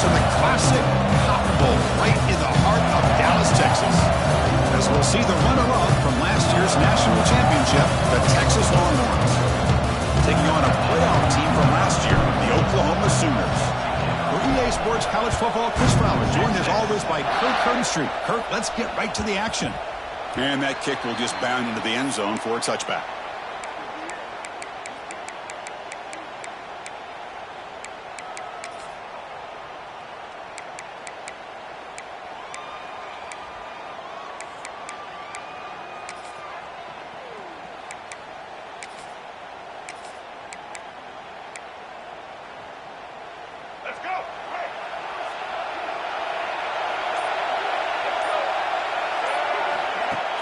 So the classic Cotton Bowl right in the heart of Dallas, Texas. As we'll see the runner-up from last year's national championship, the Texas Longhorns, taking on a playoff team from last year, the Oklahoma Sooners. For EA Sports College Football, Chris Fowler, joined as always by Kirk Curtis. Kirk, let's get right to the action. And that kick will just bound into the end zone for a touchback.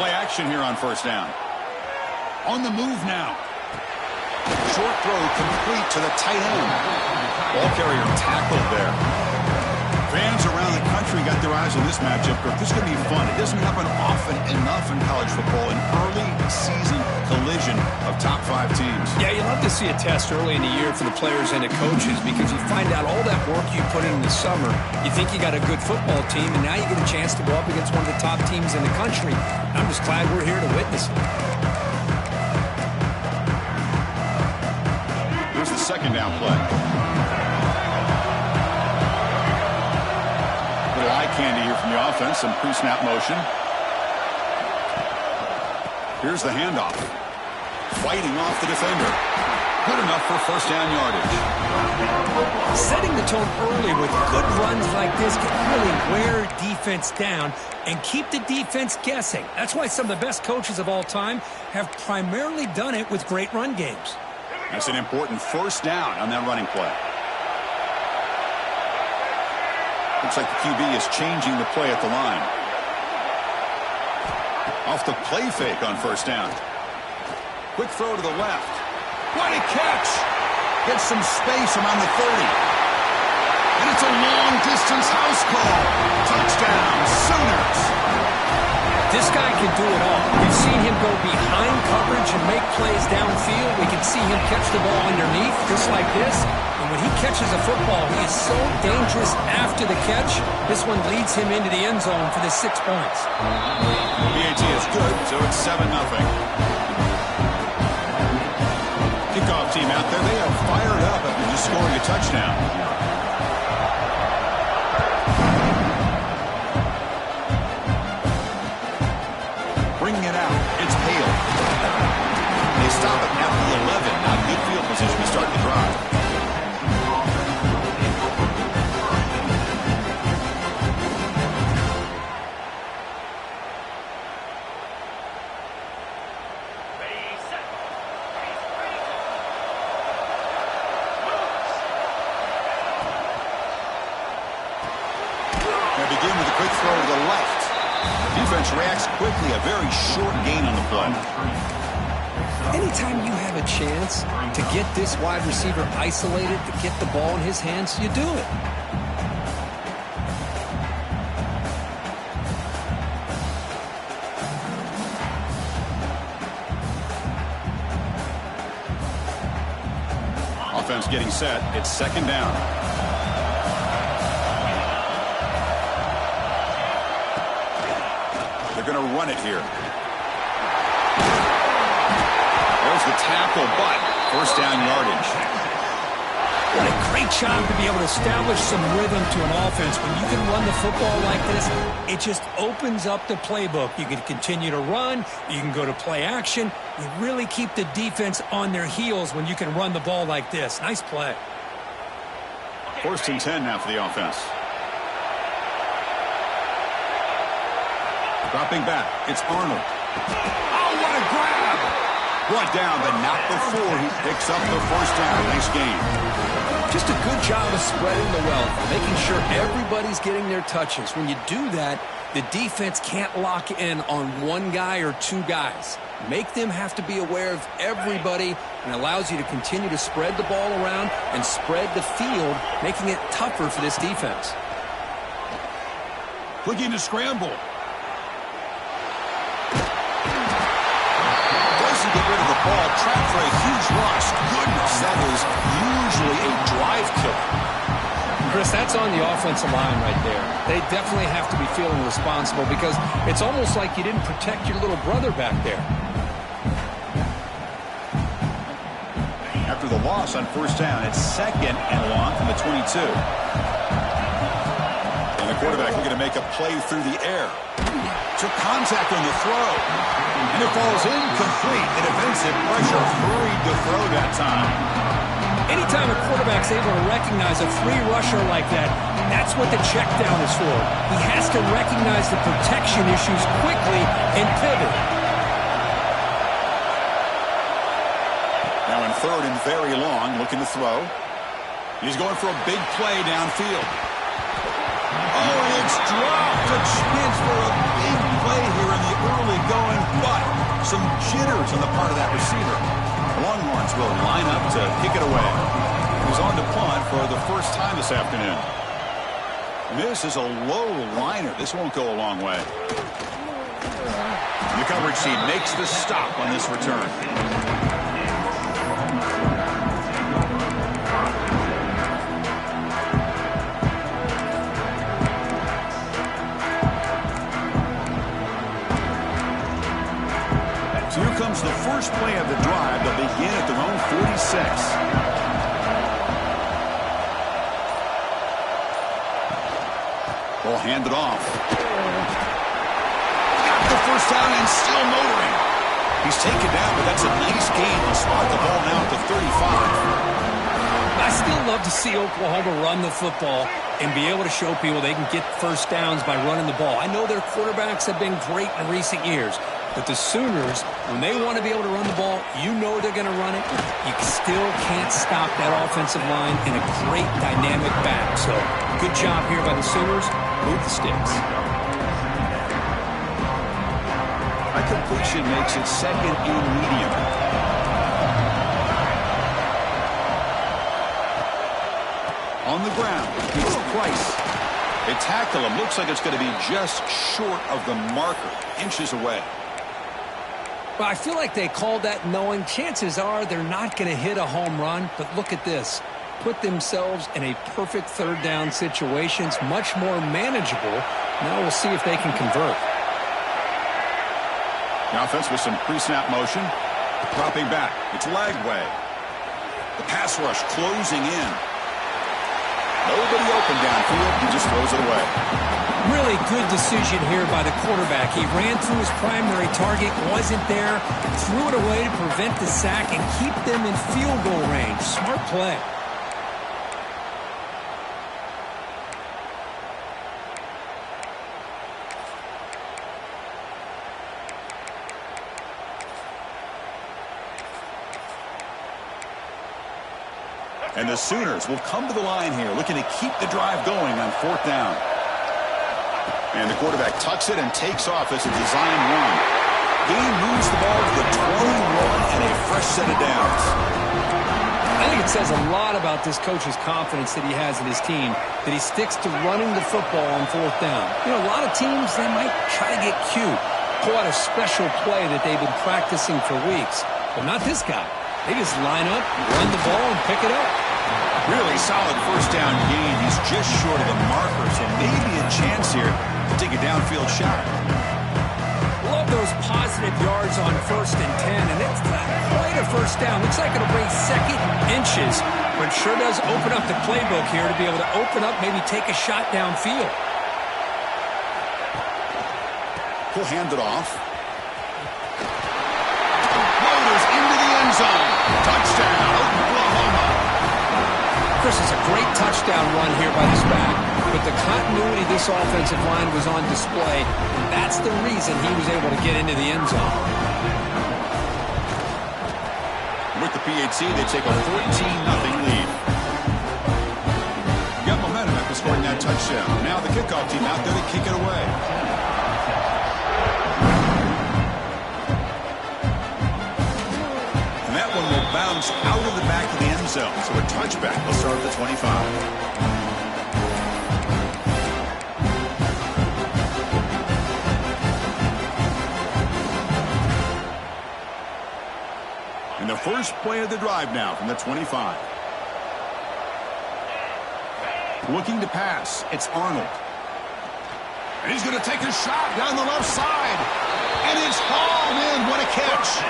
Play action here on first down. On the move now. Short throw complete to the tight end. Ball carrier tackled there. Fans around the country got their eyes on this matchup. This is going to be fun. It doesn't happen often enough in college football. An early season collision of top 5 teams. Yeah, you love to see a test early in the year for the players and the coaches because you find out all that work you put in the summer. You think you got a good football team, and now you get a chance to go up against one of the top teams in the country. I'm just glad we're here to witness it. Here's the second down play. Little eye candy here from the offense, some pre-snap motion. Here's the handoff. Fighting off the defender. Good enough for first down yardage. Setting the tone early with good runs like this can really wear defense down and keep the defense guessing. That's why some of the best coaches of all time have primarily done it with great run games. That's an important first down on that running play. Looks like the QB is changing the play at the line. Off the play fake on first down. Quick throw to the left. What a catch! Gets some space around the 30. And it's a long-distance house call. Touchdown, Sooners! This guy can do it all. We've seen him go behind coverage and make plays downfield. We can see him catch the ball underneath, just like this. And when he catches a football, he is so dangerous after the catch. This one leads him into the end zone for the 6 points. PAT is good, so it's 7-0. Kickoff team out there, they are fired up after just scoring a touchdown. Bringing it out, it's Hale. They stop it at the 11. Now good field position to start the drive. Begin with a quick throw to the left. Defense reacts quickly, a very short gain on the play. Anytime you have a chance to get this wide receiver isolated, to get the ball in his hands, you do it. Offense getting set. It's second down. They're going to run it here. There's the tackle, but first down yardage. What a great job to be able to establish some rhythm to an offense. When you can run the football like this, it just opens up the playbook. You can continue to run. You can go to play action. You really keep the defense on their heels when you can run the ball like this. Nice play. First and 10 now for the offense. Dropping back, it's Arnold. Oh, what a grab! Brought down, but not before he picks up the first down. Nice game. Just a good job of spreading the wealth, making sure everybody's getting their touches. When you do that, the defense can't lock in on one guy or two guys. Make them have to be aware of everybody, and allows you to continue to spread the ball around and spread the field, making it tougher for this defense. Looking to scramble. Get rid of the ball, trapped for a huge loss. Goodness, that is usually a drive killer. Chris, that's on the offensive line right there. They definitely have to be feeling responsible because it's almost like you didn't protect your little brother back there. After the loss on first down, it's 2nd and long from the 22. And the quarterback looking to make a play through the air. Took contact on the throw. And it falls incomplete. The defensive pressure hurried to throw that time. Anytime a quarterback's able to recognize a free rusher like that, that's what the check down is for. He has to recognize the protection issues quickly and pivot. Now in 3rd and very long, looking to throw. He's going for a big play downfield. Oh, and it's dropped. A chance for a big play here in the early going, but some jitters on the part of that receiver. The Longhorns will line up to kick it away. He's on to punt for the first time this afternoon. This is a low liner. This won't go a long way. The coverage team makes the stop on this return. So here comes the first play of the drive. They'll begin at their own 46. Ball handed off. Got the first down and still motoring. He's taken down, but that's a nice gain. He'll spot the ball now at the 35. I still love to see Oklahoma run the football and be able to show people they can get first downs by running the ball. I know their quarterbacks have been great in recent years, but the Sooners, when they want to be able to run the ball, you know they're going to run it. You still can't stop that offensive line and a great dynamic back. So good job here by the Sooners. Move the sticks. A completion makes it 2nd and medium. On the ground, it's Price. They tackle him. Looks like it's going to be just short of the marker, inches away. Well, I feel like they called that knowing chances are they're not going to hit a home run. But look at this. Put themselves in a perfect 3rd down situation. It's much more manageable. Now we'll see if they can convert. The offense with some pre-snap motion. Dropping back. It's Lagway. The pass rush closing in. Nobody open downfield. He just throws it away. Really good decision here by the quarterback. He ran through his primary target, wasn't there, threw it away to prevent the sack and keep them in field goal range. Smart play. And the Sooners will come to the line here, looking to keep the drive going on 4th down. And the quarterback tucks it and takes off as a design run. He moves the ball to the 21 and a fresh set of downs. I think it says a lot about this coach's confidence that he has in his team, that he sticks to running the football on 4th down. You know, a lot of teams, they might try to get cute, pull out a special play that they've been practicing for weeks. But not this guy. They just line up, run the ball, and pick it up. Really solid first down gain. He's just short of the marker, so maybe a chance here to take a downfield shot. Love those positive yards on 1st and 10, and it's not quite a first down. Looks like it'll bring 2nd inches, but sure does open up the playbook here to be able to open up, maybe take a shot downfield. He'll hand it off. Motors into the end zone. Touchdown, Oklahoma. Chris, is a great touchdown run here by this back, but the continuity of this offensive line was on display, and that's the reason he was able to get into the end zone. With the PAT, they take a 14-0 lead. Got momentum after scoring that touchdown. Now the kickoff team out there to kick it away. And that one will bounce out of the back of the end zone. So a touchback will start at the 25. And the first play of the drive now from the 25. Looking to pass. It's Arnold. And he's going to take a shot down the left side. And it's hauled in. What a catch.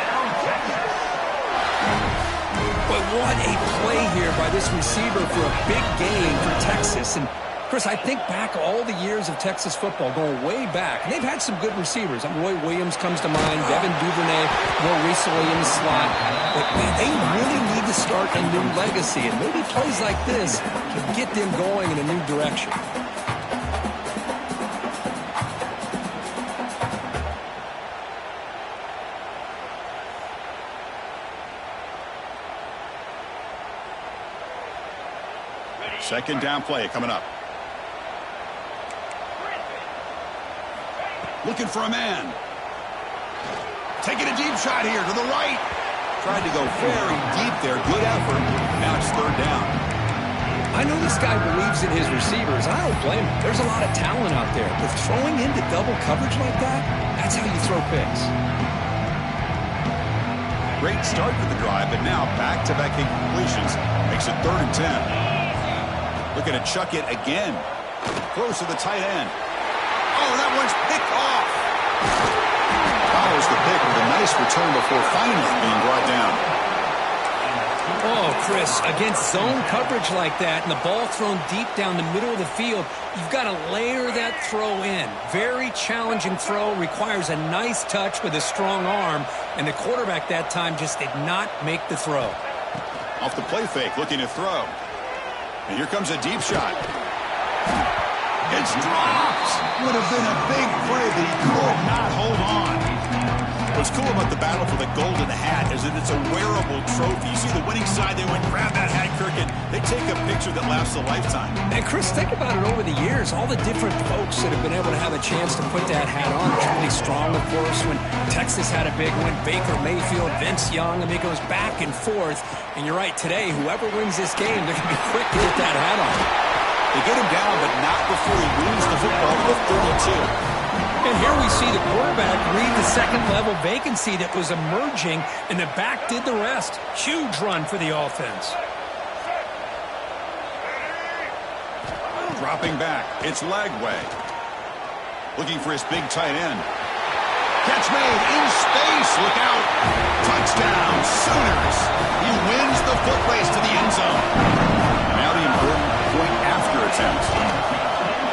But what a play here by this receiver for a big gain for Texas. And Chris, I think back all the years of Texas football, going way back, and they've had some good receivers. Roy Williams comes to mind, Devin Duvernay more recently in the slot. But, man, they really need to start a new legacy, and maybe plays like this can get them going in a new direction. Second down play coming up. Looking for a man. Taking a deep shot here to the right. Tried to go very deep there. Good effort. Now it's third down. I know this guy believes in his receivers. I don't blame him. There's a lot of talent out there. But throwing into double coverage like that, that's how you throw picks. Great start for the drive, but now back-to-back incompletions. Makes it 3rd and 10. Looking to chuck it again. Close to the tight end. Oh, that one's picked off. Follows the pick with a nice return before finally being brought down. Oh, Chris, against zone coverage like that and the ball thrown deep down the middle of the field, you've got to layer that throw in. Very challenging throw, requires a nice touch with a strong arm, and the quarterback that time just did not make the throw. Off the play fake, looking to throw. And here comes a deep shot. It's dropped. Would have been a big play, but he could not hold on. What's cool about the battle for the golden hat is that it's a wearable trophy. You see the winning side, they went grab that hat, Kirk, and they take a picture that lasts a lifetime. And Chris, think about it over the years. All the different folks that have been able to have a chance to put that hat on. Charlie Strong, of course, when Texas had a big one. Baker Mayfield, Vince Young. I mean, it goes back and forth. And you're right, today, whoever wins this game, they're going to be quick to get that hat on. They get him down, but not before he moves the football to the 32. And here we see the quarterback read the second-level vacancy that was emerging, and the back did the rest. Huge run for the offense. Dropping back. It's Lagway. Looking for his big tight end. Catch made in space. Look out. Touchdown, Sooners. He wins the foot race to the end zone. Now the important point after attempt.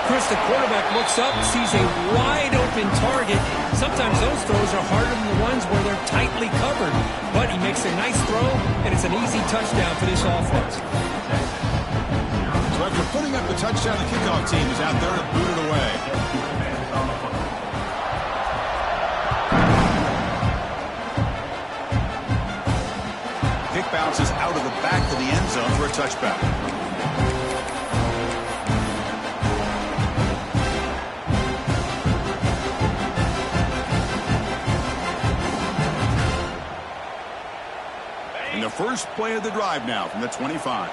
Chris, the quarterback looks up, sees a wide-open target. Sometimes those throws are harder than the ones where they're tightly covered. But he makes a nice throw, and it's an easy touchdown for this offense. So after putting up the touchdown, the kickoff team is out there to boot it away. Kick bounces out of the back of the end zone for a touchback. And the first play of the drive now from the 25.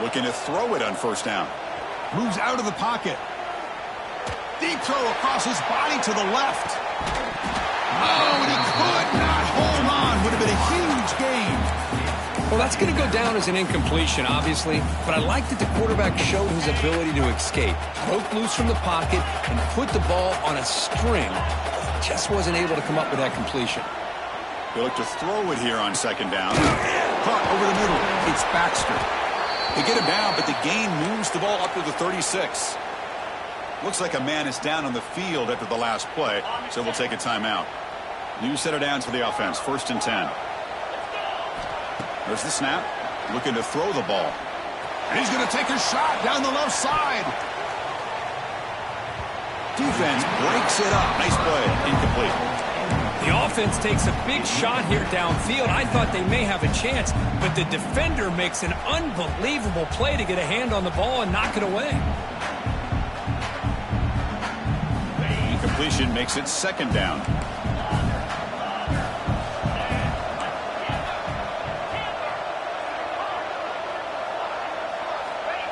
Looking to throw it on first down. Moves out of the pocket. Deep throw across his body to the left. Oh, and he could not hold on. Would have been a huge gain. Well, that's going to go down as an incompletion, obviously. But I like that the quarterback showed his ability to escape. Broke loose from the pocket and put the ball on a string. Just wasn't able to come up with that completion. They look to throw it here on second down. Caught over the middle. It's Baxter. They get him down, but the gain moves the ball up to the 36. Looks like a man is down on the field after the last play, so we'll take a timeout. New set of downs for the offense. 1st and 10. There's the snap. Looking to throw the ball. And he's going to take a shot down the left side. Defense breaks it up. Nice play. Incomplete. The offense takes a big shot here downfield. I thought they may have a chance, but the defender makes an unbelievable play to get a hand on the ball and knock it away. Incompletion makes it second down.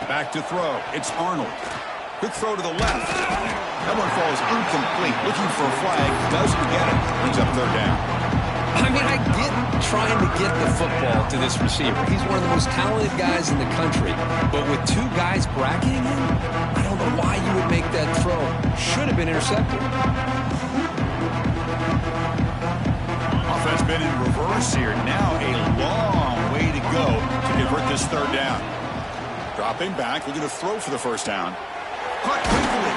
Back to throw. It's Arnold. Quick throw to the left. That one falls incomplete. Looking for a flag. Doesn't get it. Brings up third down. I mean, I get trying to get the football to this receiver. He's one of the most talented guys in the country. But with two guys bracketing him, I don't know why you would make that throw. Should have been intercepted. Offense been in reverse here. Now a long way to go to convert this third down. Dropping back, looking to throw for the first down. Caught quickly.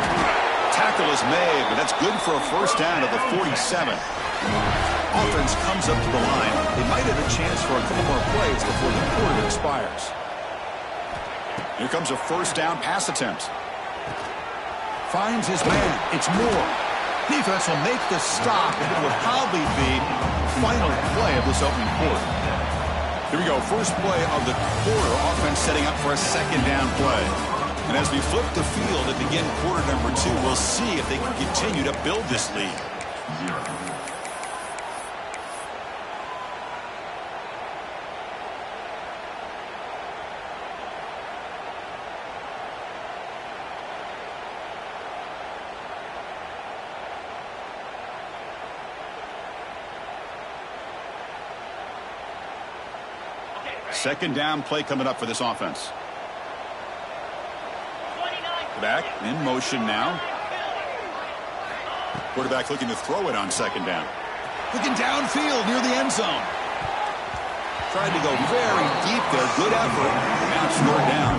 Tackle is made, but that's good for a first down at the 47. Offense comes up to the line. They might have a chance for a couple more plays before the quarter expires. Here comes a first down pass attempt. Finds his man. It's Moore. Defense will make the stop, and it will probably be the final play of this opening quarter. Here we go. First play of the quarter. Offense setting up for a second down play. And as we flip the field to begin quarter number 2, we'll see if they can continue to build this lead. Second down play coming up for this offense. Back in motion now. Quarterback looking to throw it on second down. Looking downfield near the end zone. Tried to go very deep there. Good effort. Now it's third down.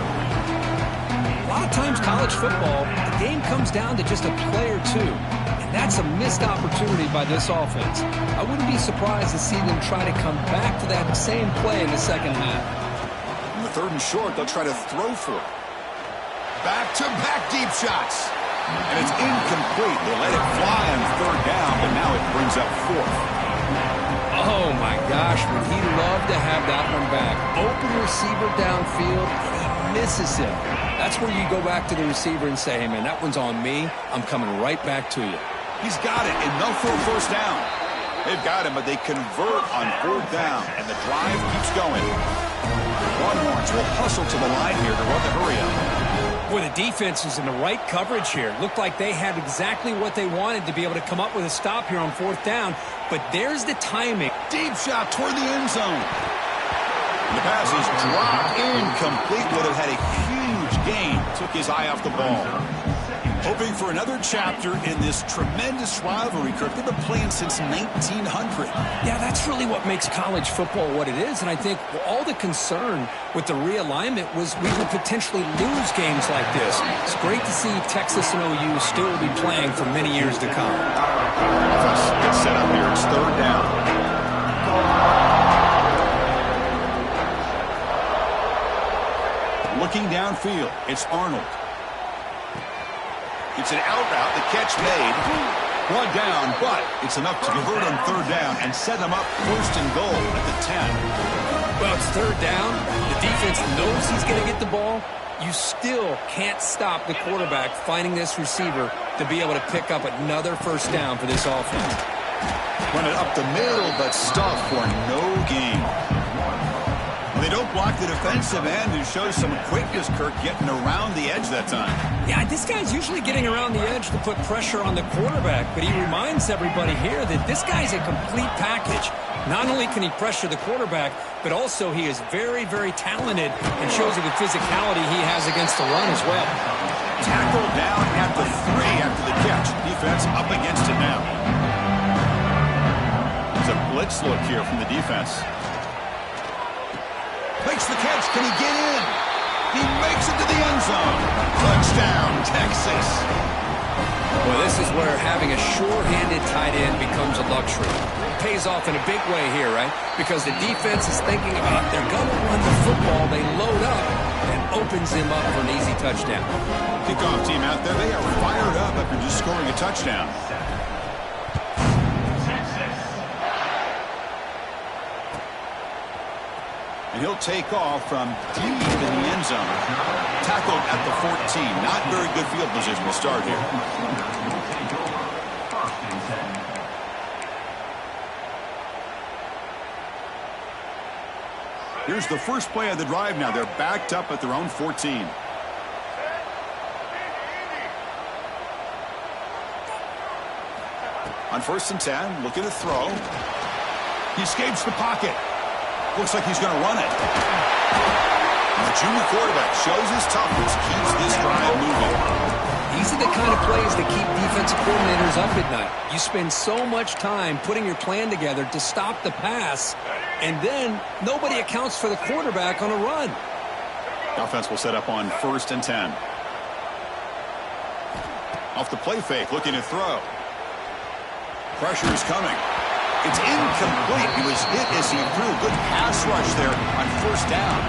A lot of times college football, the game comes down to just a play or two. And that's a missed opportunity by this offense. I wouldn't be surprised to see them try to come back to that same play in the second half. In the third and short, they'll try to throw for it. Back-to-back deep shots. And it's incomplete. They let it fly on third down, but now it brings up fourth. Oh, my gosh, would he love to have that one back. Open receiver downfield, and he misses him. That's where you go back to the receiver and say, hey, man, that one's on me. I'm coming right back to you. He's got it, enough for a first down. They've got him, but they convert on fourth down, and the drive keeps going. Longhorns will hustle to the line here to run the hurry-up. Boy, the defense is in the right coverage here. Looked like they had exactly what they wanted to be able to come up with a stop here on fourth down. But there's the timing. Deep shot toward the end zone. The pass is dropped incomplete. Would have had a huge gain. Took his eye off the ball. Hoping for another chapter in this tremendous rivalry, Kirk. They've been playing since 1900. Yeah, that's really what makes college football what it is. And I think all the concern with the realignment was we would potentially lose games like this. It's great to see Texas and OU still be playing for many years to come. Offense gets set up here. It's third down. Looking downfield, it's Arnold. It's an out route, the catch made. One down, but it's enough to convert on third down and set him up first and goal at the 10. Well, it's third down. The defense knows he's going to get the ball. You still can't stop the quarterback finding this receiver to be able to pick up another first down for this offense. Run it up the middle, but stuffed for no gain. They don't block the defensive end, who shows some quickness, Kirk, getting around the edge that time. Yeah, this guy's usually getting around the edge to put pressure on the quarterback, but he reminds everybody here that this guy's a complete package. Not only can he pressure the quarterback, but also he is very, very talented and shows you the physicality he has against the run as well. Tackled down at the 3 after the catch. Defense up against it now. It's a blitz look here from the defense. Makes the catch. Can he get in? He makes it to the end zone. Touchdown, Texas. Well, this is where having a sure-handed tight end becomes a luxury. It pays off in a big way here, right? Because the defense is thinking about they're going to run the football. They load up and opens him up for an easy touchdown. Kickoff team out there. They are fired up after just scoring a touchdown. And he'll take off from deep in the end zone. Tackled at the 14. Not very good field position to start here. Here's the first play of the drive now. They're backed up at their own 14. On 1st and 10, looking to throw. He escapes the pocket. Looks like he's going to run it. And the junior quarterback shows his toughness, keeps this drive moving. These are the kind of plays that keep defensive coordinators up at night. You spend so much time putting your plan together to stop the pass, and then nobody accounts for the quarterback on a run. The offense will set up on 1st and 10. Off the play fake, looking to throw. Pressure is coming. It's incomplete. He was hit as he threw a good pass rush there on 1st down.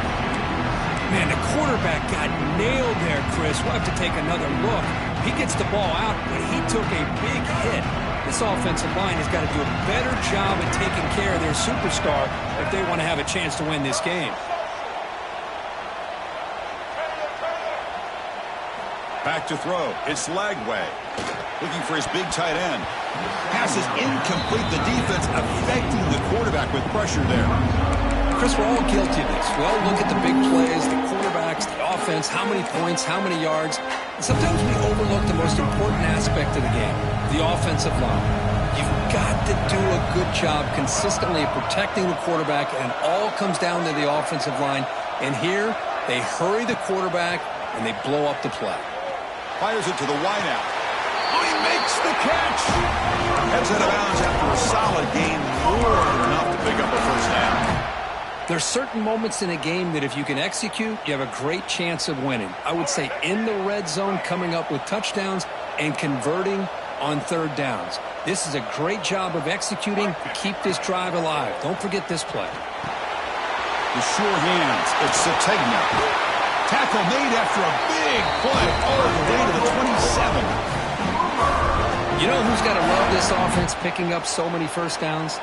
Man, the quarterback got nailed there, Chris. We'll have to take another look. He gets the ball out, but he took a big hit. This offensive line has got to do a better job at taking care of their superstar if they want to have a chance to win this game. Back to throw. It's Lagway. Looking for his big tight end. Pass is incomplete. The defense affecting the quarterback with pressure there. Chris, we're all guilty of this. We all look at the big plays, the quarterbacks, the offense, how many points, how many yards. And sometimes we overlook the most important aspect of the game, the offensive line. You've got to do a good job consistently of protecting the quarterback, and it all comes down to the offensive line. And here, they hurry the quarterback, and they blow up the play. Fires it to the wideout. Oh, he makes the catch. Heads out of bounds after a solid gain, more than enough to pick up a 1st down. There's certain moments in a game that if you can execute, you have a great chance of winning. I would say in the red zone, coming up with touchdowns and converting on 3rd downs. This is a great job of executing to keep this drive alive. Don't forget this play. The sure hands. It's Sategna. Tackle made after a big play all the way to the 27. You know who's got to love this offense picking up so many 1st downs?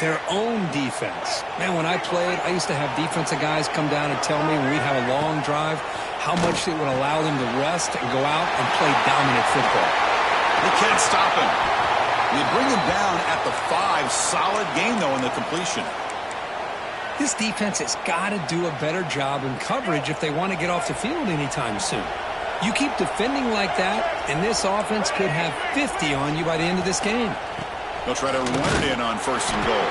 Their own defense. Man, when I played, I used to have defensive guys come down and tell me when we'd have a long drive how much it would allow them to rest and go out and play dominant football. They can't stop him. They bring him down at the 5. Solid game, though, in the completion. This defense has got to do a better job in coverage if they want to get off the field anytime soon. You keep defending like that, and this offense could have 50 on you by the end of this game. They'll try to run it in on 1st and goal.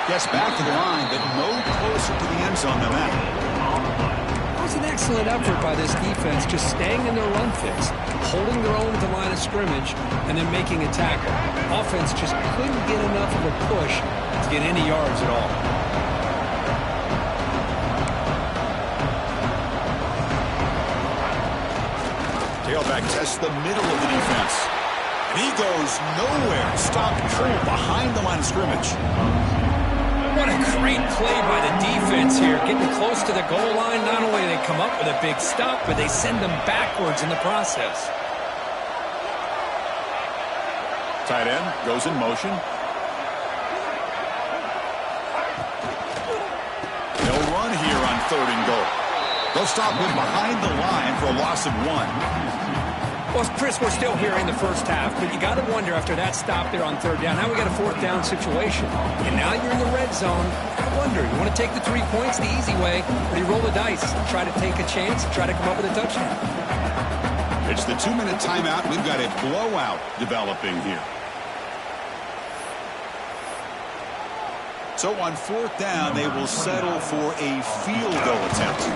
Gets back to the line, but no closer to the end zone than that. It was an excellent effort by this defense, just staying in their run fix, holding their own at the line of scrimmage, and then making a tackle. Offense just couldn't get enough of a push to get any yards at all. Tailback tests the middle of the defense. And he goes nowhere. Stopped cold behind the line of scrimmage. What a great play by the defense here. Getting close to the goal line, not only do they come up with a big stop, but they send them backwards in the process. Tight end goes in motion. They'll run here on 3rd and goal. They'll stop him behind the line for a loss of 1. Well, Chris, we're still here in the 1st half, but you got to wonder after that stop there on 3rd down. Now we got a 4th down situation, and now you're in the red zone. I wonder, you want to take the 3 points the easy way, or do you roll the dice, try to take a chance, try to come up with a touchdown? It's the 2-minute timeout. We've got a blowout developing here. So on 4th down, they will settle for a field goal attempt.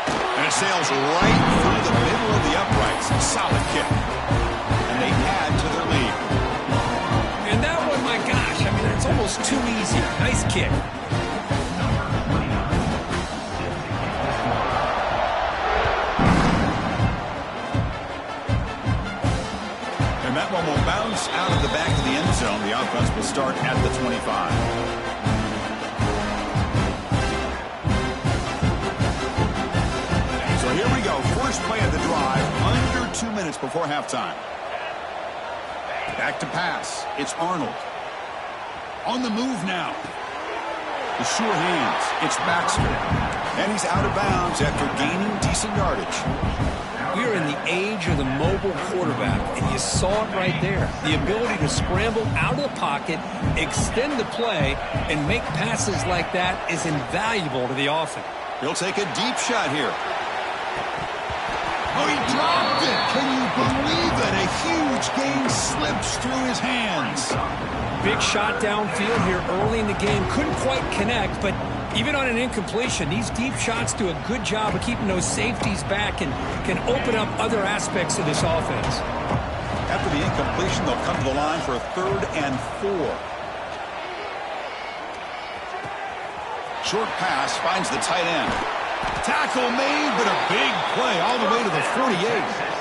And it sails right through the middle of the uprights. Solid kick. And they add to their lead. And that one, my gosh, I mean, it's almost too easy. Nice kick. And that one will bounce out of the back of the end zone. The offense will start at the 25. Here we go. First play of the drive, under 2 minutes before halftime. Back to pass. It's Arnold. On the move now. The sure hands. It's Baxter. And he's out of bounds after gaining decent yardage. We're in the age of the mobile quarterback, and you saw it right there. The ability to scramble out of the pocket, extend the play, and make passes like that is invaluable to the offense. He'll take a deep shot here. Oh, he dropped it. Can you believe it? A huge gain slips through his hands. Big shot downfield here early in the game. Couldn't quite connect, but even on an incompletion, these deep shots do a good job of keeping those safeties back and can open up other aspects of this offense. After the incompletion, they'll come to the line for a 3rd and 4. Short pass finds the tight end. Tackle made, but a big play all the way to the 48.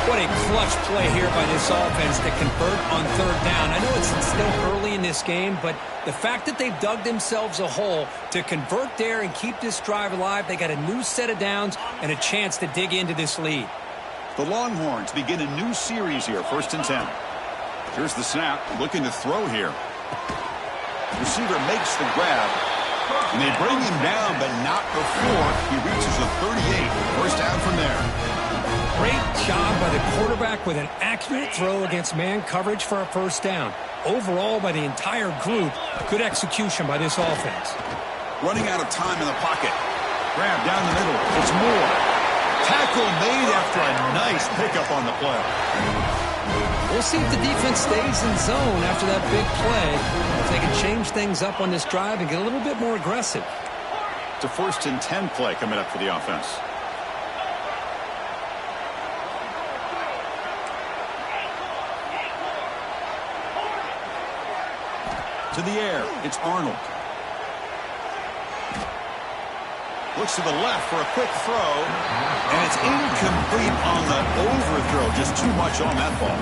What a clutch play here by this offense to convert on 3rd down. I know it's still early in this game, but the fact that they've dug themselves a hole to convert there and keep this drive alive, they got a new set of downs and a chance to dig into this lead. The Longhorns begin a new series here, 1st and 10. Here's the snap, looking to throw here. Receiver makes the grab, and they bring him down, but not before he reaches the 38. 1st down from there. Great job by the quarterback with an accurate throw against man coverage for a 1st down. Overall, by the entire group, good execution by this offense. Running out of time in the pocket. Grab down the middle. It's Moore. Tackle made after a nice pickup on the play. We'll see if the defense stays in zone after that big play. If they can change things up on this drive and get a little bit more aggressive. It's a 1st and 10 play coming up for the offense. To the air, it's Arnold. Looks to the left for a quick throw, and it's incomplete on the overthrow. Just too much on that ball.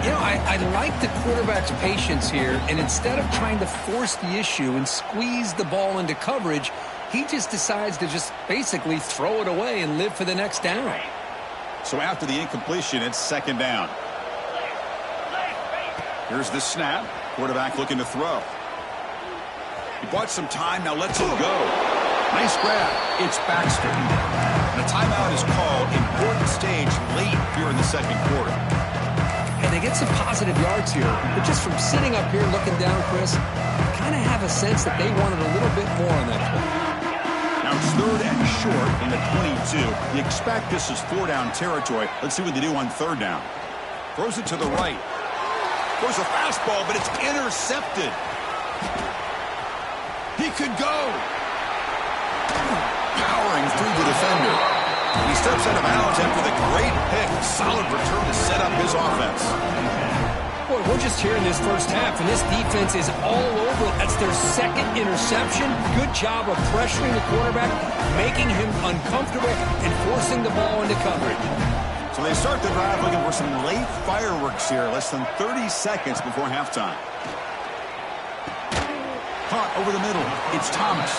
You know, I like the quarterback's patience here, and instead of trying to force the issue and squeeze the ball into coverage, he just decides to just basically throw it away and live for the next down. So after the incompletion, it's 2nd down. Here's the snap. Quarterback looking to throw. He bought some time, now lets it go. Nice grab. It's Baxter. And a timeout is called. Important stage late here in the 2nd quarter. And they get some positive yards here, but just from sitting up here looking down, Chris, I kind of have a sense that they wanted a little bit more on that play. Now it's 3rd and short in the 22. You expect this is 4-down territory. Let's see what they do on 3rd down. Throws it to the right. Throws a fastball, but it's intercepted. He could go. Powering through the defender. He steps out of bounds after the great pick. Solid return to set up his offense. Boy, we're just here in this 1st half, and this defense is all over it. That's their 2nd interception. Good job of pressuring the quarterback, making him uncomfortable, and forcing the ball into coverage. So they start the drive looking for some late fireworks here. Less than 30 seconds before halftime. Caught over the middle. It's Thomas.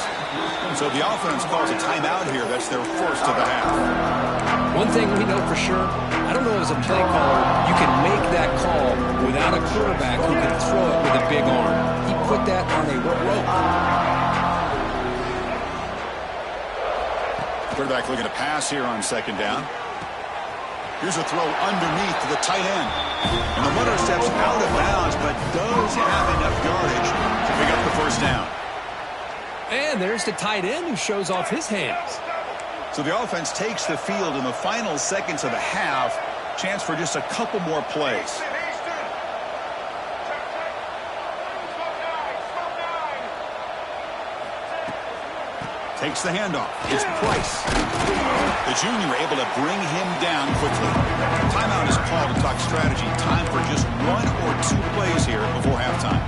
So the offense calls a timeout here. That's their 1st of the half. One thing we know for sure, I don't know as a play caller, you can make that call without a quarterback who can throw it with a big arm. He put that on a rope. Quarterback looking to pass here on 2nd down. Here's a throw underneath to the tight end. And the runner steps out of bounds, but does have enough yardage to pick up the 1st down. And there's the tight end who shows off his hands. So the offense takes the field in the final seconds of the half. Chance for just a couple more plays. Takes the handoff. It's Price. The junior able to bring him down quickly. Timeout is called to talk strategy. Time for just 1 or 2 plays here before halftime.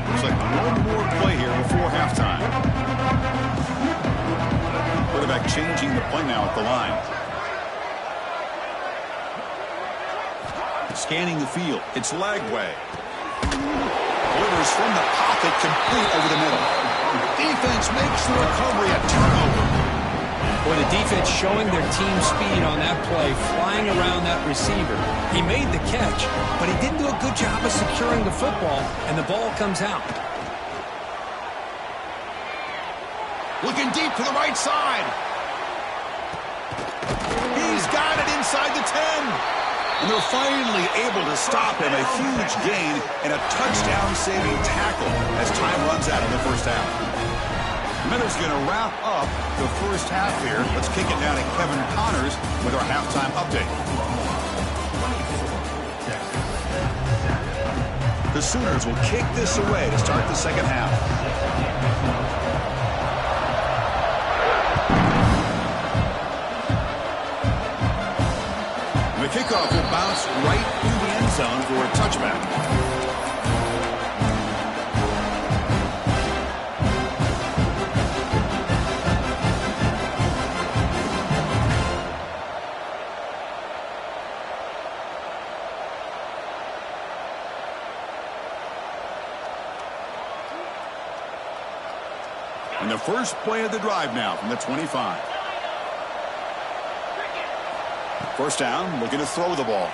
Looks like 1 more play here before halftime. Quarterback changing the play now at the line. Scanning the field. It's Lagway. Delivers from the pocket, complete over the middle. Defense makes the recovery, a turnover. Boy, the defense showing their team speed on that play, flying around that receiver. He made the catch, but he didn't do a good job of securing the football, and the ball comes out. Looking deep to the right side. He's got it inside the 10. And they're finally able to stop him. A huge gain and a touchdown-saving tackle as time runs out in the 1st half. Miller's going to wrap up the first half here. Let's kick it down to Kevin Connors with our halftime update. The Sooners will kick this away to start the second half. The kickoff will bounce right through the end zone for a touchback. And the first play of the drive now from the 25. First down, looking to throw the ball.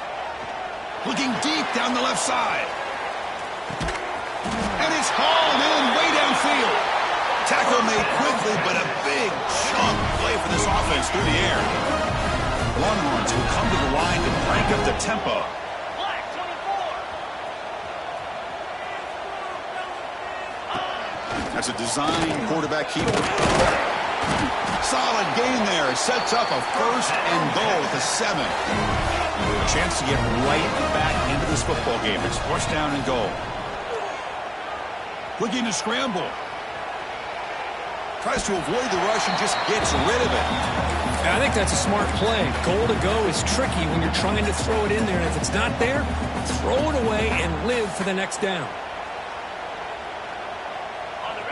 Looking deep down the left side. And it's hauled in way downfield. Tackle made quickly, but a big chunk play for this offense through the air. Longhorns will come to the line to crank up the tempo. That's a design quarterback keeper. Solid gain there. Sets up a first and goal at the 7. A chance to get right back into this football game. It's first down and goal. Looking to scramble. Tries to avoid the rush and just gets rid of it. I think that's a smart play. Goal to go is tricky when you're trying to throw it in there. And if it's not there, throw it away and live for the next down.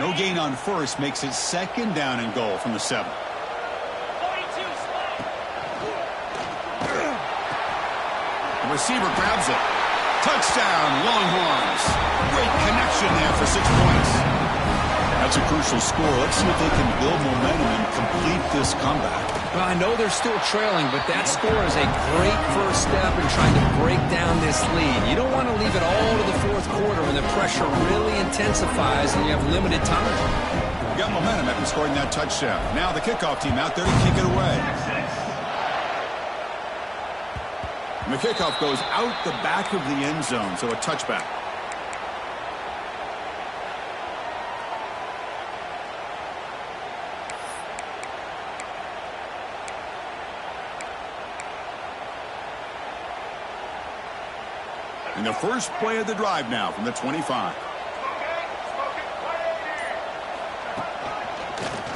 No gain on first makes it second down and goal from the 7. The receiver grabs it. Touchdown, Longhorns. Great connection there for 6 points. That's a crucial score. Let's see if they can build momentum and complete this comeback. Well, I know they're still trailing, but that score is a great first step in trying to break down this lead. You don't want to leave it all to the fourth quarter when the pressure really intensifies and you have limited time. You got momentum after scoring that touchdown. Now the kickoff team out there to kick it away. And the kickoff goes out the back of the end zone, so a touchback. And the first play of the drive now from the 25.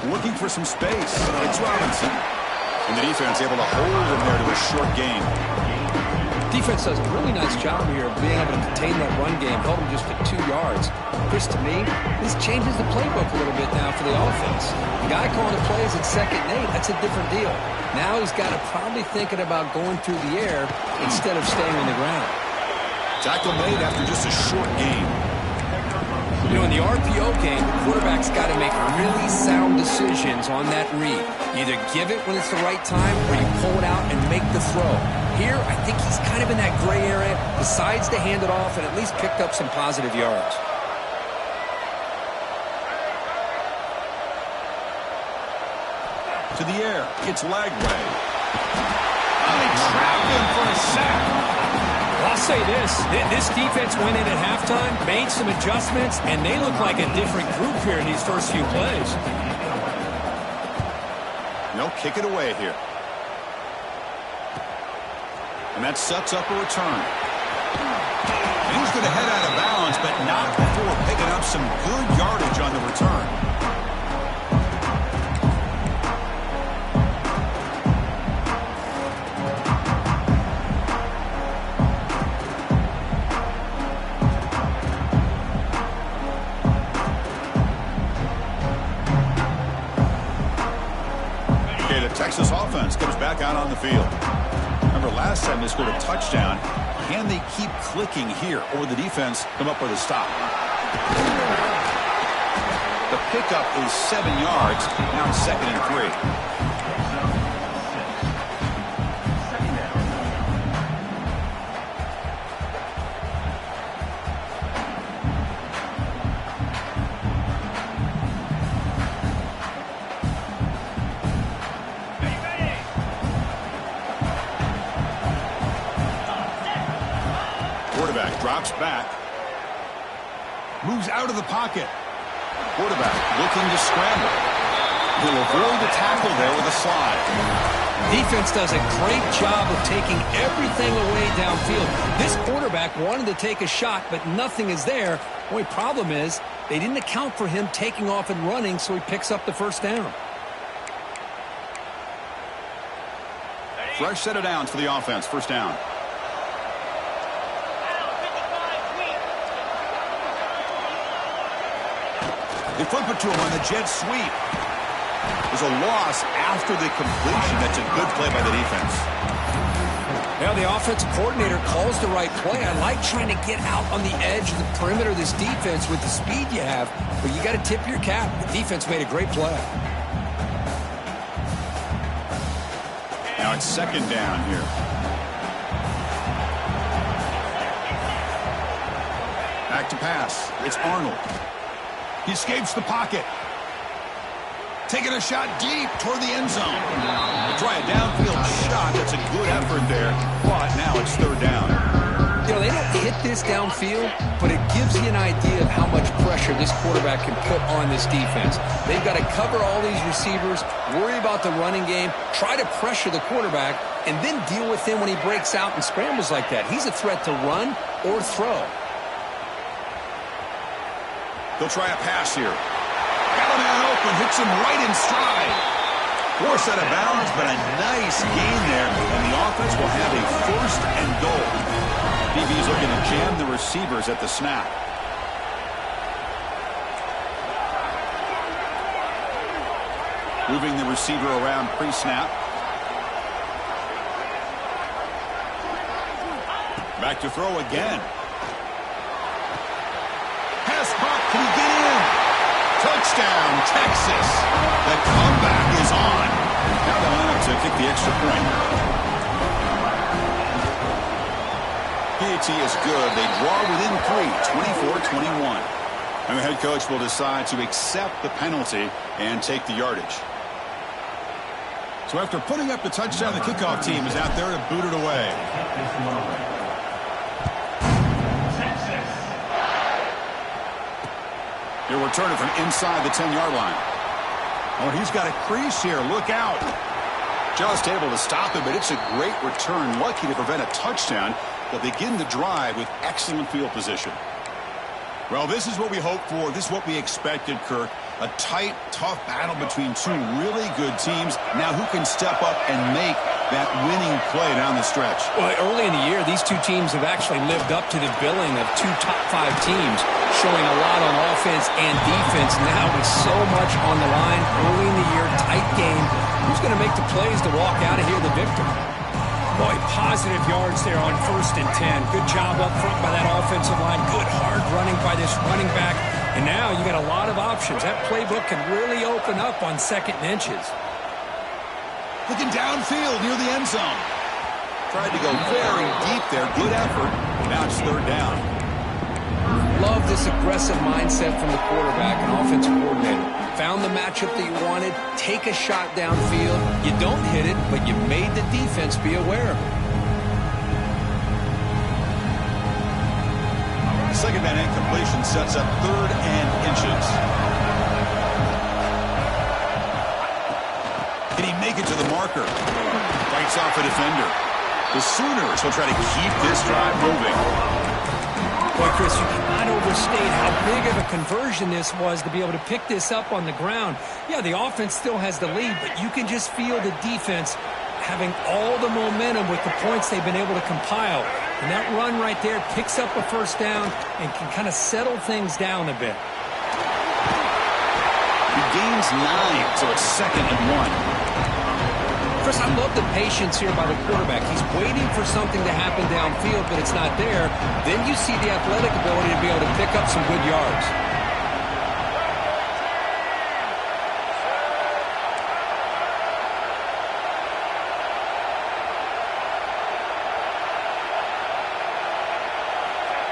Looking for some space. It's Robinson. And the defense able to hold him there to a short gain. Defense does a really nice job here of being able to contain that run game, held him just at 2 yards. Chris, to me, this changes the playbook a little bit now for the offense. The guy calling the plays at 2nd and 8, that's a different deal. Now he's got to probably thinking about going through the air instead of staying on the ground. Tackle made after just a short gain. You know, in the RPO game, the quarterback's got to make really sound decisions on that read. Either give it when it's the right time or you pull it out and make the throw. Here, I think he's kind of in that gray area, decides to hand it off and at least picked up some positive yards. To the air, it's Lagway. Oh, they trapped him for a sack. I'll say this defense went in at halftime, made some adjustments, and they look like a different group here in these first few plays. No, kick it away here. And that sets up a return. He's going to head out of bounds, but not before picking up some good yardage on the return. Texas offense comes back out on the field. Remember last time they scored a touchdown. Can they keep clicking here, or the defense come up with a stop? The pickup is 7 yards. Now it's 2nd and 3. Quarterback drops back. Moves out of the pocket. Quarterback looking to scramble. He'll avoid the tackle there with a slide. Defense does a great job of taking everything away downfield. This quarterback wanted to take a shot, but nothing is there. The only problem is they didn't account for him taking off and running, so he picks up the first down. Fresh set of downs for the offense. First down. They flip it to him on the jet sweep. There's a loss after the completion. That's a good play by the defense. Yeah, the offensive coordinator calls the right play. I like trying to get out on the edge of the perimeter of this defense with the speed you have, but you got to tip your cap. The defense made a great play. Now it's second down here. Back to pass. It's Arnold. He escapes the pocket. Taking a shot deep toward the end zone. Try a downfield shot. That's a good effort there. But now it's third down. You know, they don't hit this downfield, but it gives you an idea of how much pressure this quarterback can put on this defense. They've got to cover all these receivers, worry about the running game, try to pressure the quarterback, and then deal with him when he breaks out and scrambles like that. He's a threat to run or throw. They'll try a pass here. Got a man open, hits him right in stride. Force out of bounds, but a nice gain there, and the offense will have a first and goal. DB's looking to jam the receivers at the snap. Moving the receiver around pre-snap. Back to throw again. Pass caught, can he get in? Touchdown, Texas. The comeback is on. Now they'll have to kick the extra point. PAT is good. They draw within 3, 24-21. And the head coach will decide to accept the penalty and take the yardage. So after putting up the touchdown, the kickoff team is out there to boot it away. He'll return it from inside the 10-yard line. Oh, he's got a crease here. Look out. Just able to stop it, but it's a great return. Lucky to prevent a touchdown. They'll begin the drive with excellent field position. Well, this is what we hoped for. This is what we expected, Kirk. A tight, tough battle between two really good teams. Now who can step up and make that winning play down the stretch? Well, early in the year, these two teams have actually lived up to the billing of two top-5 teams, showing a lot on offense and defense. Now with so much on the line, early in the year, tight game. Who's going to make the plays to walk out of here the victor? Boy, positive yards there on 1st and 10. Good job up front by that offensive line. Good hard running by this running back. And now you got a lot of options. That playbook can really open up on 2nd and inches. Looking downfield near the end zone. Tried to go very deep there. Good effort. Now it's third down. Love this aggressive mindset from the quarterback and offensive coordinator. Found the matchup that you wanted. Take a shot downfield. You don't hit it, but you made the defense be aware of it. Second man incompletion sets up 3rd and inches. Can he make it to the marker? Fights off a defender. The Sooners will try to keep this drive moving. Boy, Chris, you cannot overstate how big of a conversion this was to be able to pick this up on the ground. Yeah, the offense still has the lead, but you can just feel the defense having all the momentum with the points they've been able to compile. And that run right there picks up a first down and can kind of settle things down a bit. He gains 9, so it's 2nd and 1. Chris, I love the patience here by the quarterback. He's waiting for something to happen downfield, but it's not there. Then you see the athletic ability to be able to pick up some good yards.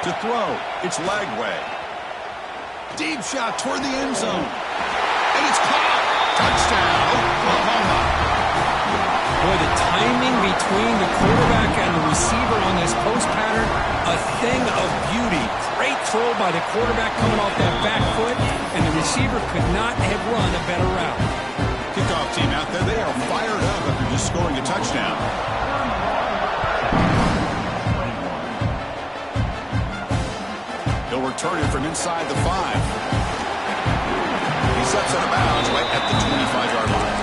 To throw, it's Lagway. Deep shot toward the end zone. And it's caught. Touchdown, Oklahoma. Boy, the timing between the quarterback and the receiver on this post pattern, a thing of beauty. Great throw by the quarterback coming off that back foot, and the receiver could not have run a better route. kickoff team out there. They are fired up after just scoring a touchdown. He'll return it from inside the 5. He steps out of bounds right at the 25-yard line.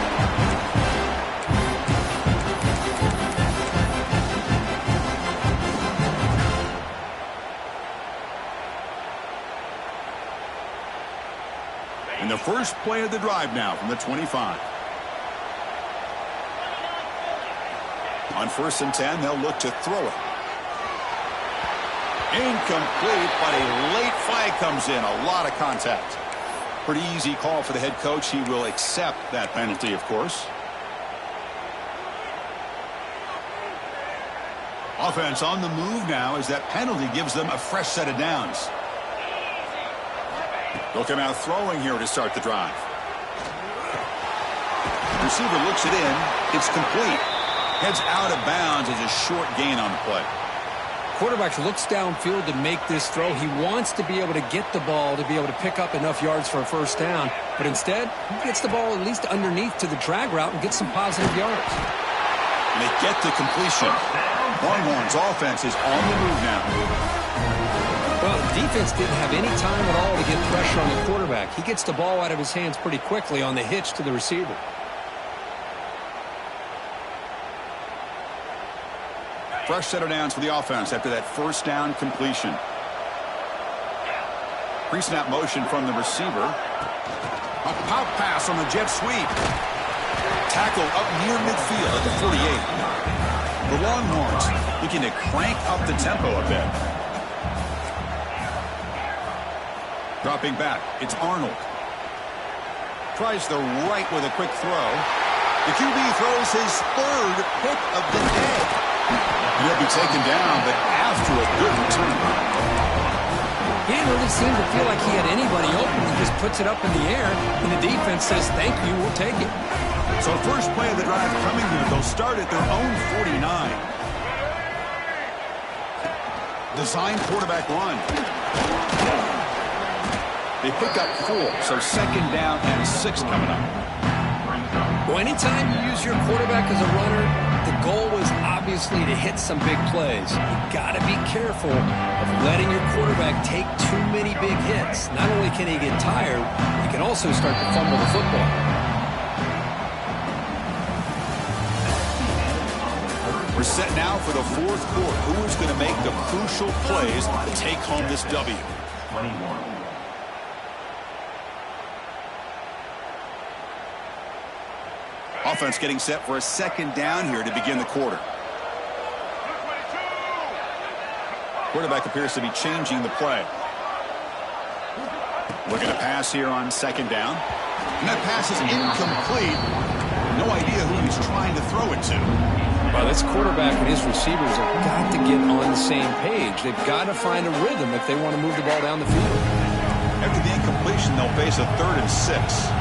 And the first play of the drive now from the 25. On 1st and 10, they'll look to throw it. Incomplete, but a late flag comes in. A lot of contact. Pretty easy call for the head coach. He will accept that penalty, of course. Offense on the move now as that penalty gives them a fresh set of downs. They'll come out throwing here to start the drive. Receiver looks it in. It's complete. Heads out of bounds as a short gain on the play. Quarterback looks downfield to make this throw. He wants to be able to get the ball to be able to pick up enough yards for a first down. But instead, he gets the ball at least underneath to the drag route and gets some positive yards. And they get the completion. Longhorns offense is on the move now. Well, the defense didn't have any time at all to get pressure on the quarterback. He gets the ball out of his hands pretty quickly on the hitch to the receiver. Fresh set of downs for the offense after that first down completion. Pre-snap motion from the receiver. A pop pass on the jet sweep. Tackle up near midfield at the 48. The Longhorns looking to crank up the tempo a bit. Dropping back, it's Arnold. Tries the right with a quick throw. The QB throws his third pick of the day. He'll be taken down, but after a good return. He didn't really seem to feel like he had anybody open. He just puts it up in the air, and the defense says, thank you, we'll take it. So first play of the drive coming here. They'll start at their own 49. Design quarterback run. They pick up 4, so second down and 6 coming up. Well, anytime you use your quarterback as a runner, the goal is obviously to hit some big plays. You got to be careful of letting your quarterback take too many big hits. Not only can he get tired, he can also start to fumble the football. We're set now for the fourth quarter. Who is going to make the crucial plays to take home this W? 21. Offense getting set for a second down here to begin the quarter. Quarterback appears to be changing the play. Looking to pass here on second down. And that pass is incomplete. No idea who he's trying to throw it to. Well, this quarterback and his receivers have got to get on the same page. They've got to find a rhythm if they want to move the ball down the field. After the incompletion, they'll face a 3rd and 6.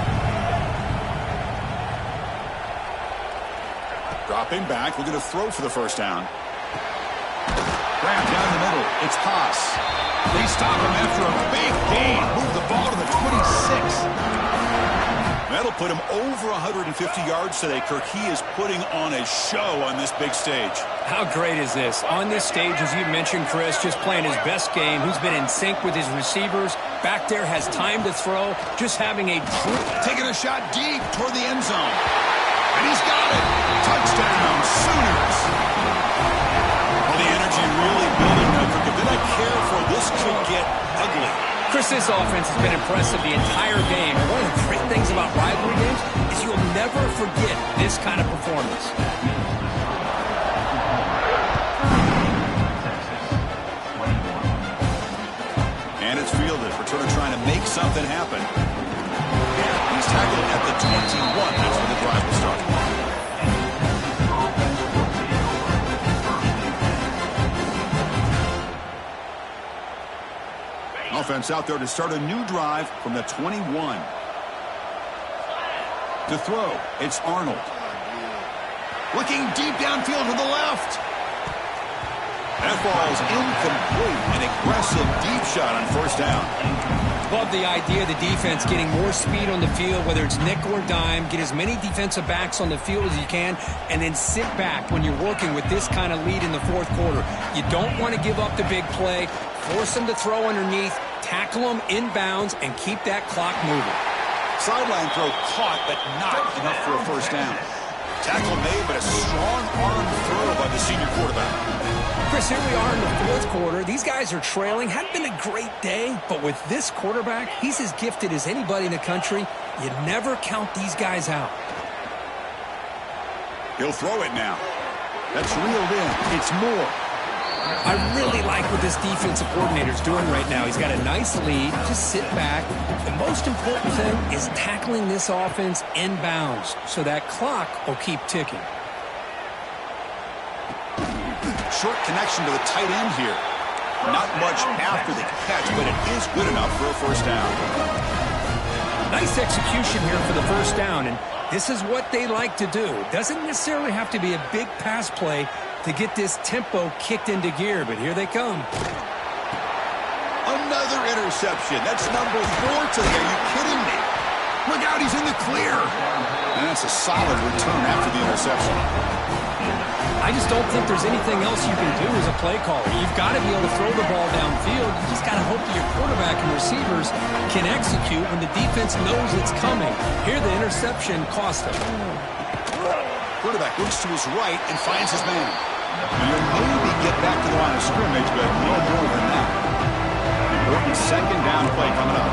Dropping back, looking to throw for the first down. Grab down the middle. It's Haas. They stop him after a big gain. Move the ball to the 26. That'll put him over 150 yards today. Kirk, he is putting on a show on this big stage. How great is this? On this stage, as you mentioned, Chris, just playing his best game. He's been in sync with his receivers. Back there, has time to throw. Just having a... Taking a shot deep toward the end zone. And he's got it. Touchdown, Sooners. Well, the energy really building now. If they're not careful, this could get ugly. Chris, this offense has been impressive the entire game. And one of the great things about rivalry games is you'll never forget this kind of performance. And it's fielded. Returner trying to make something happen. He's tackled at the 21. That's where the drive will start. Offense out there to start a new drive from the 21. To throw, it's Arnold. Looking deep downfield to the left. That ball's incomplete. An aggressive deep shot on first down. Love the idea of the defense getting more speed on the field, whether it's nickel or dime. Get as many defensive backs on the field as you can, and then sit back when you're working with this kind of lead in the fourth quarter. You don't want to give up the big play. Force them to throw underneath, tackle them inbounds, and keep that clock moving. Sideline throw caught, but not enough for a first down. Tackle made, but a strong arm throw by the senior quarterback. Chris, here we are in the fourth quarter. These guys are trailing. Hadn't been a great day, but with this quarterback, he's as gifted as anybody in the country. You never count these guys out. He'll throw it now. That's reeled in. It's more. I really like what this defensive coordinator's doing right now. He's got a nice lead. Just sit back. The most important thing is tackling this offense inbounds, so that clock will keep ticking. Short connection to the tight end here. Not much after the catch, but it is good enough for a first down. Nice execution here for the first down, and this is what they like to do. Doesn't necessarily have to be a big pass play to get this tempo kicked into gear, but here they come. Another interception. That's number 4 today. Are you kidding me? Look out, he's in the clear. And that's a solid return after the interception. I just don't think there's anything else you can do as a play caller. You've got to be able to throw the ball downfield. You just got to hope that your quarterback and receivers can execute when the defense knows it's coming. Here the interception cost him. Quarterback looks to his right and finds his man. And he'll maybe get back to the line of scrimmage, but no more than that. Important second down play coming up.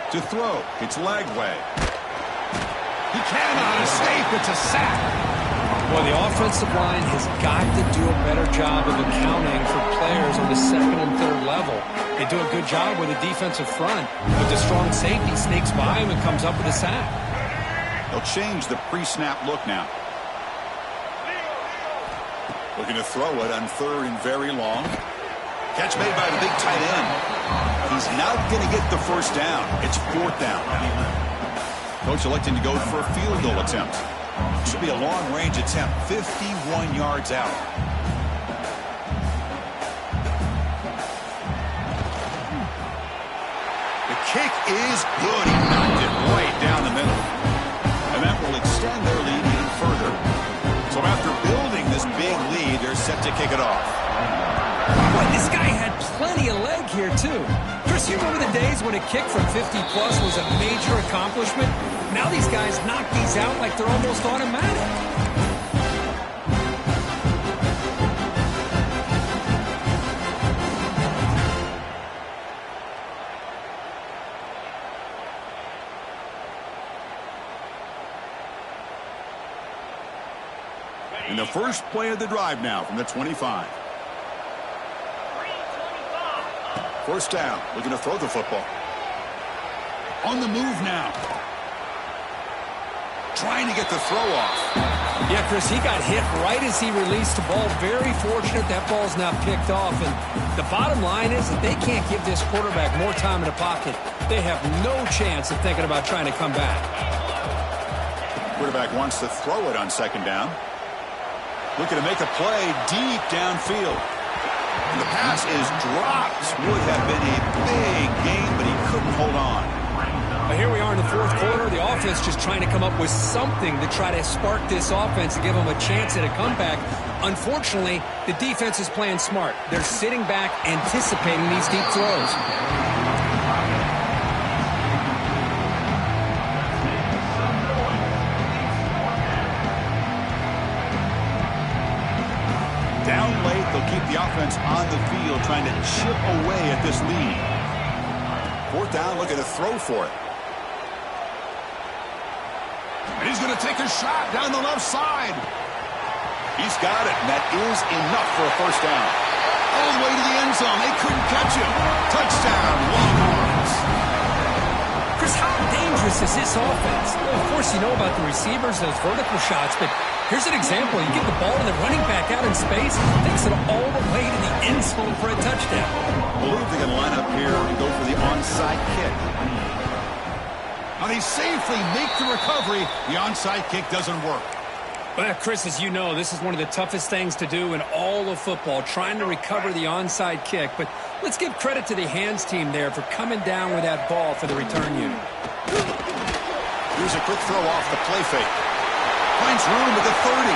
To throw, it's Lagway. He cannot escape. It's a sack. Well, the offensive line has got to do a better job of accounting for players on the second and third level. They do a good job with the defensive front, but the strong safety sneaks by him and comes up with a sack. They'll change the pre-snap look now. Looking to throw it on third and very long. Catch made by the big tight end. He's not going to get the first down. It's fourth down. Coach electing to go for a field goal attempt. Should be a long-range attempt, 51 yards out. The kick is good. He knocked it right down the middle. And that will extend their lead even further. So after building this big lead, they're set to kick it off. Boy, this guy had plenty of leg here, too. Chris, you remember the days when a kick from 50-plus was a major accomplishment? Now these guys knock these out like they're almost automatic. In the first play of the drive now from the 25. First down, looking to throw the football. On the move now. Trying to get the throw off. Yeah, Chris, he got hit right as he released the ball. Very fortunate that ball's now picked off. And the bottom line is that they can't give this quarterback more time in the pocket. They have no chance of thinking about trying to come back. Quarterback wants to throw it on second down. Looking to make a play deep downfield. And the pass is dropped. Would have been a big game, but he couldn't hold on. But here we are in the fourth quarter. The offense just trying to come up with something to try to spark this offense to give them a chance at a comeback. Unfortunately, the defense is playing smart. They're sitting back, anticipating these deep throws. Down late, they'll keep the offense on the field, trying to chip away at this lead. Fourth down, looking to throw for it. And he's going to take a shot down the left side. He's got it, and that is enough for a first down. All the way to the end zone. They couldn't catch him. Touchdown, Longhorns. Chris, how dangerous is this offense? Well, of course, you know about the receivers, those vertical shots, but here's an example. You get the ball and the running back out in space, takes it all the way to the end zone for a touchdown. I believe they're going to line up here and go for the onside kick. Now they safely make the recovery. The onside kick doesn't work. Well, Chris, as you know, this is one of the toughest things to do in all of football, trying to recover the onside kick. But let's give credit to the hands team there for coming down with that ball for the return unit. Here's a quick throw off the play fake. Finds room at the 30.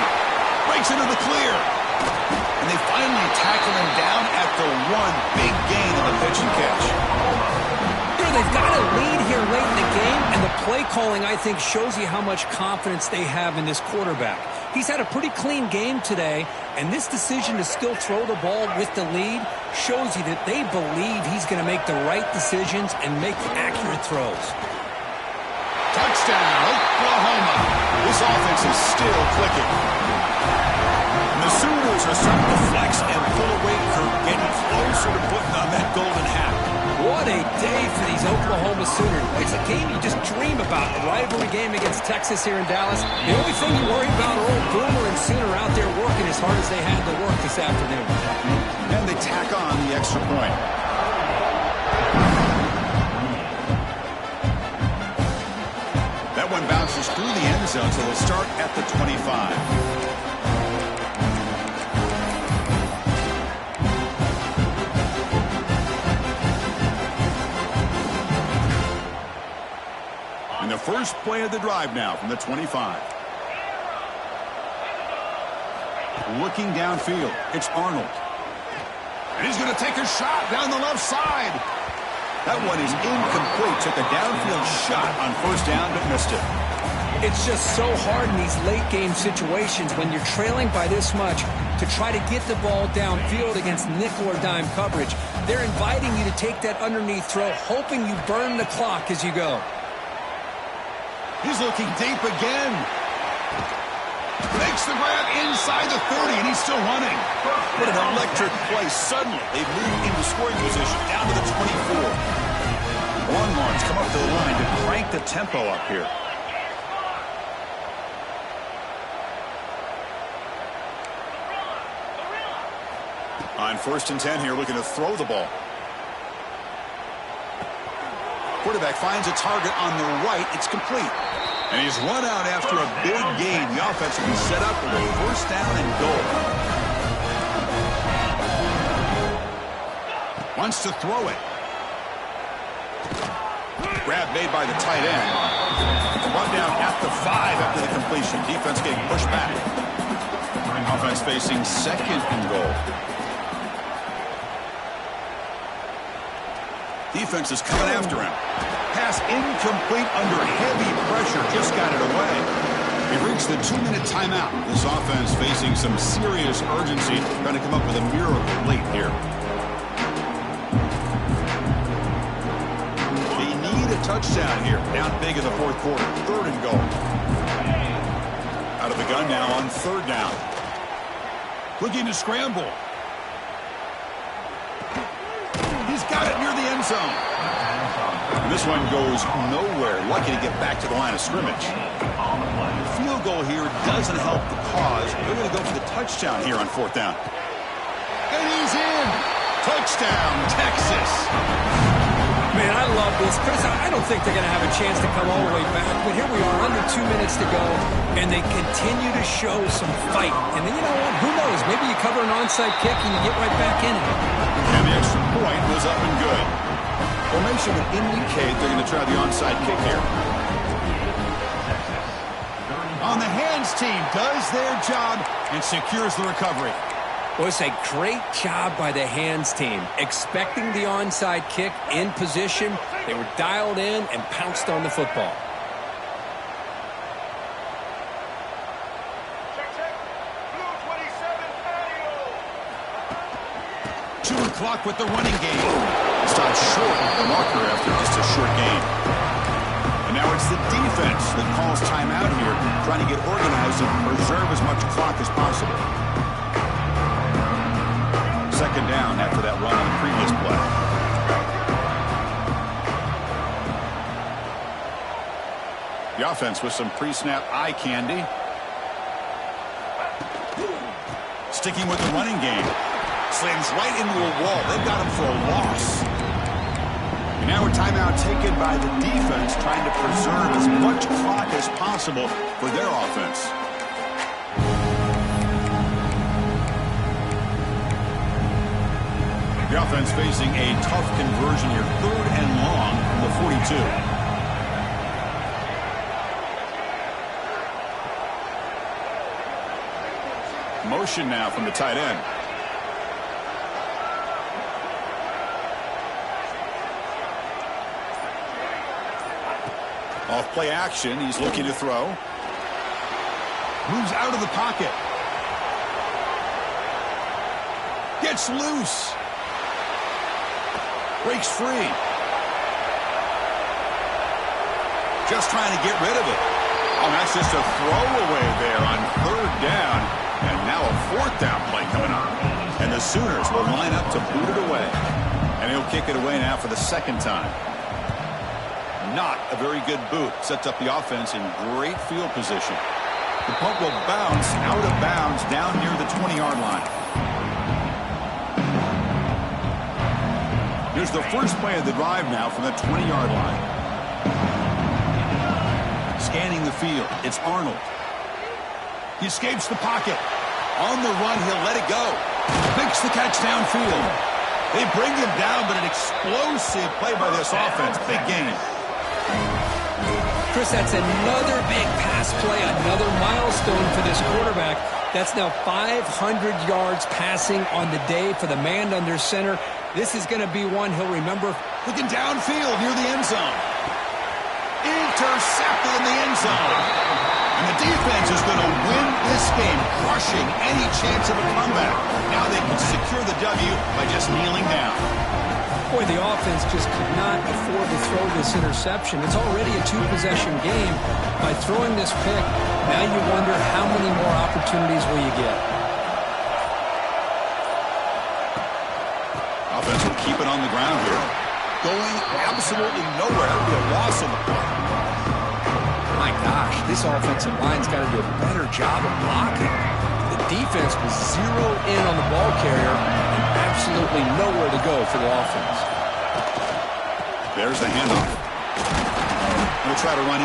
Breaks into the clear. And they finally tackle him down at the 1. Big gain on the pitch and catch. They've got a lead here late in the game, and the play calling, I think, shows you how much confidence they have in this quarterback. He's had a pretty clean game today, and this decision to still throw the ball with the lead shows you that they believe he's going to make the right decisions and make accurate throws. Touchdown, Oklahoma. This offense is still clicking. And the Sooners are starting to flex and pull away, getting closer to putting on that golden hat. What a day for these Oklahoma Sooners. It's a game you just dream about, a rivalry game against Texas here in Dallas. The only thing you worry about are old Boomer and Sooner out there working as hard as they had to work this afternoon. And they tack on the extra point. That one bounces through the end zone, so they'll start at the 25. And the first play of the drive now from the 25. Looking downfield, it's Arnold. And he's going to take a shot down the left side. That one is incomplete. Took a downfield shot on first down, but missed it. It's just so hard in these late game situations when you're trailing by this much to try to get the ball downfield against nickel or dime coverage. They're inviting you to take that underneath throw, hoping you burn the clock as you go. He's looking deep again. Makes the grab inside the 30, and he's still running. What an electric play. Suddenly, they've moved into scoring position down to the 24. Longhorns come up to the line to crank the tempo up here. On 1st and 10 here, looking to throw the ball. Quarterback finds a target on the right. It's complete. And he's run out after a big gain. The offense will be set up for a first down and goal. Wants to throw it. Grab made by the tight end. Run down at the 5 after the completion. Defense getting pushed back. Offense facing 2nd and goal. Defense is coming after him. Pass incomplete under heavy pressure. Just got it away. We've reached the 2-minute timeout. This offense facing some serious urgency, trying to come up with a miracle late here. They need a touchdown here. Down big in the 4th quarter. 3rd and goal. Out of the gun now on 3rd down. Looking to scramble. He's got it near the end zone. And this one goes nowhere. Lucky to get back to the line of scrimmage. The field goal here doesn't help the cause. They're going to go for the touchdown here on 4th down. And he's in. Touchdown, Texas. Man, I love this. Chris, I don't think they're going to have a chance to come all the way back. But here we are, under 2 minutes to go, and they continue to show some fight. And then, you know what? Who knows? Maybe you cover an onside kick and you get right back in it. And the extra point was up and good. Formation would indicate they're going to try the onside kick here. On the hands team does their job and secures the recovery. Well, it's a great job by the hands team. Expecting the onside kick in position, they were dialed in and pounced on the football. Clock with the running game. Stopped short of the marker after just a short gain. And now it's the defense that calls timeout here, trying to get organized and preserve as much clock as possible. 2nd down after that run on the previous play. The offense with some pre-snap eye candy. Sticking with the running game. Slams right into a wall. They've got him for a loss. And now a timeout taken by the defense, trying to preserve as much clock as possible for their offense. The offense facing a tough conversion here. 3rd and long from the 42. Motion now from the tight end. Off play action. He's looking to throw. Moves out of the pocket. Gets loose. Breaks free. Just trying to get rid of it. Oh, that's just a throwaway there on 3rd down. And now a 4th down play coming up. And the Sooners will line up to boot it away. And he'll kick it away now for the 2nd time. Not a very good boot. Sets up the offense in great field position. The punt will bounce out of bounds down near the 20-yard line. Here's the first play of the drive now from the 20-yard line. Scanning the field. It's Arnold. He escapes the pocket. On the run, he'll let it go. Makes the catch downfield. They bring him down, but an explosive play by this offense. Big game. Chris, that's another big pass play, another milestone for this quarterback. That's now 500 yards passing on the day for the man under center. This is going to be one he'll remember. Looking downfield near the end zone. Intercepted in the end zone. And the defense is going to win this game, crushing any chance of a comeback. Now they can secure the W by just kneeling down. Boy, the offense just could not afford to throw this interception. It's already a 2-possession game. By throwing this pick, now you wonder how many more opportunities will you get. Offense will keep it on the ground here. Going absolutely nowhere. That'll be a loss on the play. My gosh, this offensive line's got to do a better job of blocking. The defense was zeroed in on the ball carrier and absolutely nowhere to go for the offense. There's the handoff. We'll try to run